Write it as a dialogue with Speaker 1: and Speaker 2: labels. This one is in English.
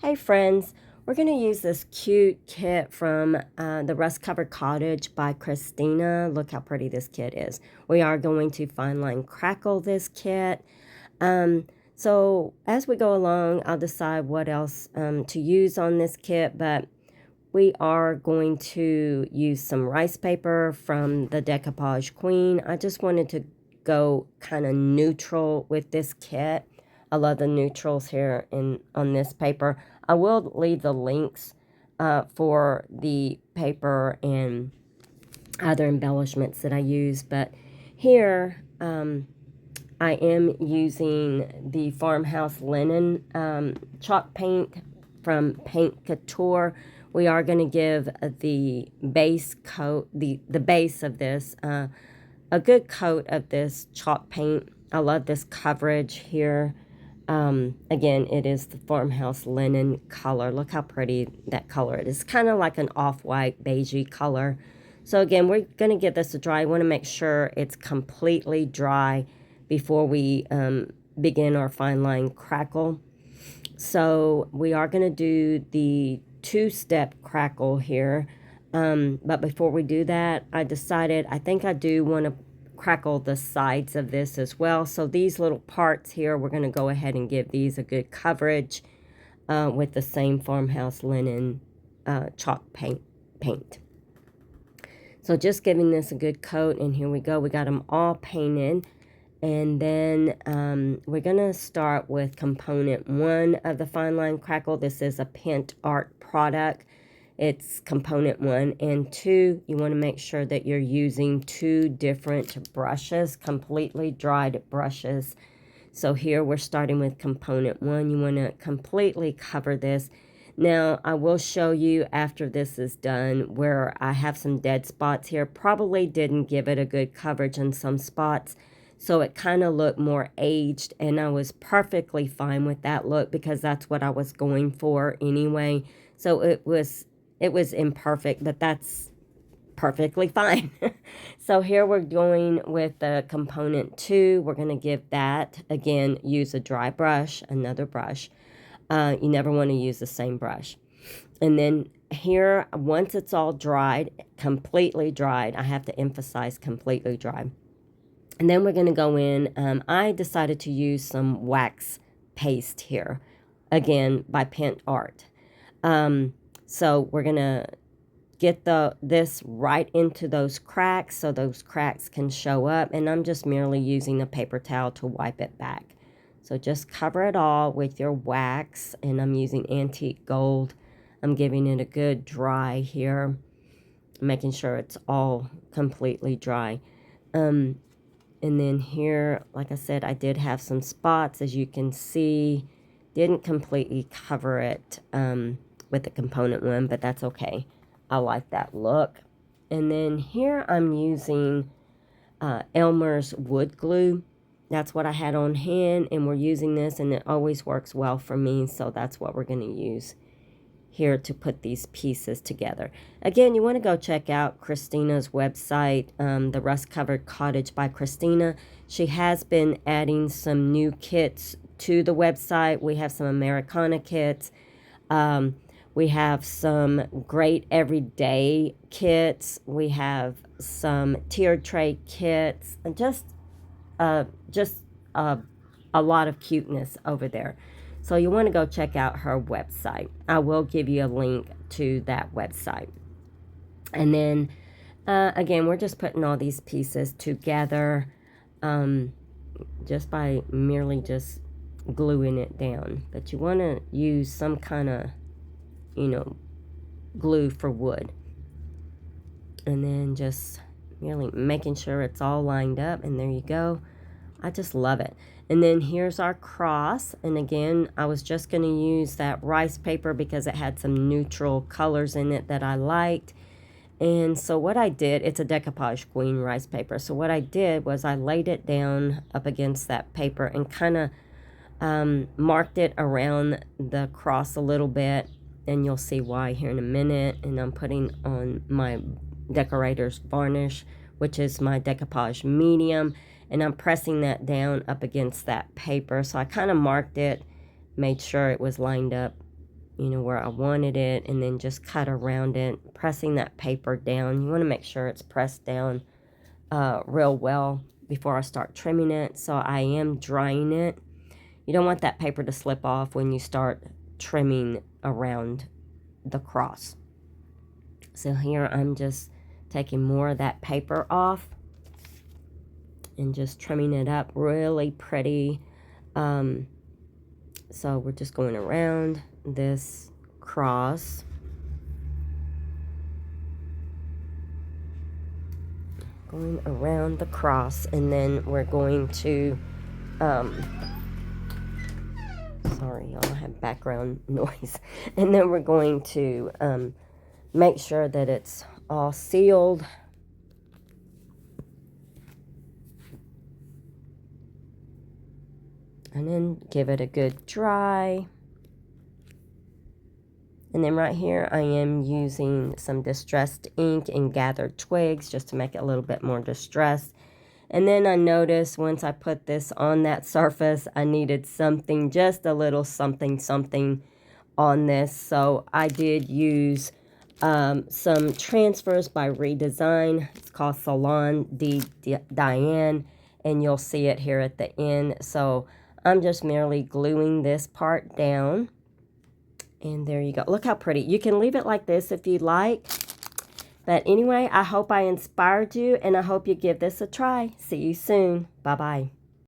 Speaker 1: Hey friends, we're going to use this cute kit from the Rust Covered Cottage by Christina. Look how pretty this kit is. We are going to fine line crackle this kit. So as we go along, I'll decide what else to use on this kit, but we are going to use some rice paper from the Decoupage Queen. I just wanted to go kind of neutral with this kit. I love the neutrals here on this paper. I will leave the links for the paper and other embellishments that I use, but here I am using the Farmhouse Linen chalk paint from Paint Couture. We are going to give the base coat, the base of this, a good coat of this chalk paint. I love this coverage here. Again, it is the Farmhouse Linen color. Look how pretty that color is. It's kind of like an off-white beigey color. So again, we're going to give this a dry. I want to make sure it's completely dry before we begin our fine line crackle. So we are going to do the two-step crackle here. But before we do that, I decided I think I do want to crackle the sides of this as well. So these little parts here, we're going to go ahead and give these a good coverage with the same Farmhouse Linen chalk paint. So just giving this a good coat, and here we go. We got them all painted. And then we're going to start with component 1 of the fine line crackle. This is a Pent Art product. It's component 1 and 2. You want to make sure that you're using 2 different brushes, completely dried brushes. So here we're starting with component 1. You want to completely cover this. Now I will show you after this is done where I have some dead spots here. Probably didn't give it a good coverage in some spots. So it kind of looked more aged, and I was perfectly fine with that look because that's what I was going for anyway. So it was imperfect, but that's perfectly fine. So here we're going with the component 2. We're going to give that, again, use a dry brush, another brush. You never want to use the same brush. And then here, once it's all dried, completely dried, I have to emphasize completely dried. And then we're going to go in. I decided to use some wax paste here, again, by Pent Art. So we're going to get this right into those cracks so those cracks can show up. And I'm just merely using a paper towel to wipe it back. So just cover it all with your wax. And I'm using antique gold. I'm giving it a good dry here, making sure it's all completely dry. And then here, like I said, I did have some spots, as you can see. Didn't completely cover it with the component 1, but that's okay. I like that look. And then here I'm using Elmer's wood glue. That's what I had on hand, and we're using this, and it always works well for me, so that's what we're going to use here to put these pieces together. Again, you want to go check out Christina's website, the Rust Covered Cottage by Christina. She has been adding some new kits to the website. We have some Americana kits. We have some great everyday kits. We have some tiered tray kits, and just a lot of cuteness over there. So you want to go check out her website. I will give you a link to that website. And then, again, we're just putting all these pieces together just by merely just gluing it down. But you want to use some kind of, glue for wood. And then just merely making sure it's all lined up. And there you go. I just love it. And then here's our cross. And again, I was just going to use that rice paper because it had some neutral colors in it that I liked. And so what I did, it's a Decoupage Queen rice paper. So what I did was I laid it down up against that paper and kind of marked it around the cross a little bit. And you'll see why here in a minute. And I'm putting on my decorator's varnish, which is my Decoupage medium. And I'm pressing that down up against that paper. So I kind of marked it, made sure it was lined up you know, where I wanted it, and then just cut around it, pressing that paper down. You want to make sure it's pressed down real well before I start trimming it. So I am drying it. You don't want that paper to slip off when you start trimming around the cross. So here I'm just taking more of that paper off and just trimming it up really pretty. So we're just going around this cross. Going around the cross, and then we're going to, sorry y'all, I have background noise. And then we're going to make sure that it's all sealed. And then give it a good dry. And then right here I am using some distressed ink and gathered twigs just to make it a little bit more distressed. And then I noticed once I put this on that surface, I needed something, just a little something on this. So I did use some transfers by Redesign. It's called Salon de Diane, and you'll see it here at the end. So I'm just merely gluing this part down. And there you go. Look how pretty. You can leave it like this if you like. But anyway, I hope I inspired you, and I hope you give this a try. See you soon. Bye-bye.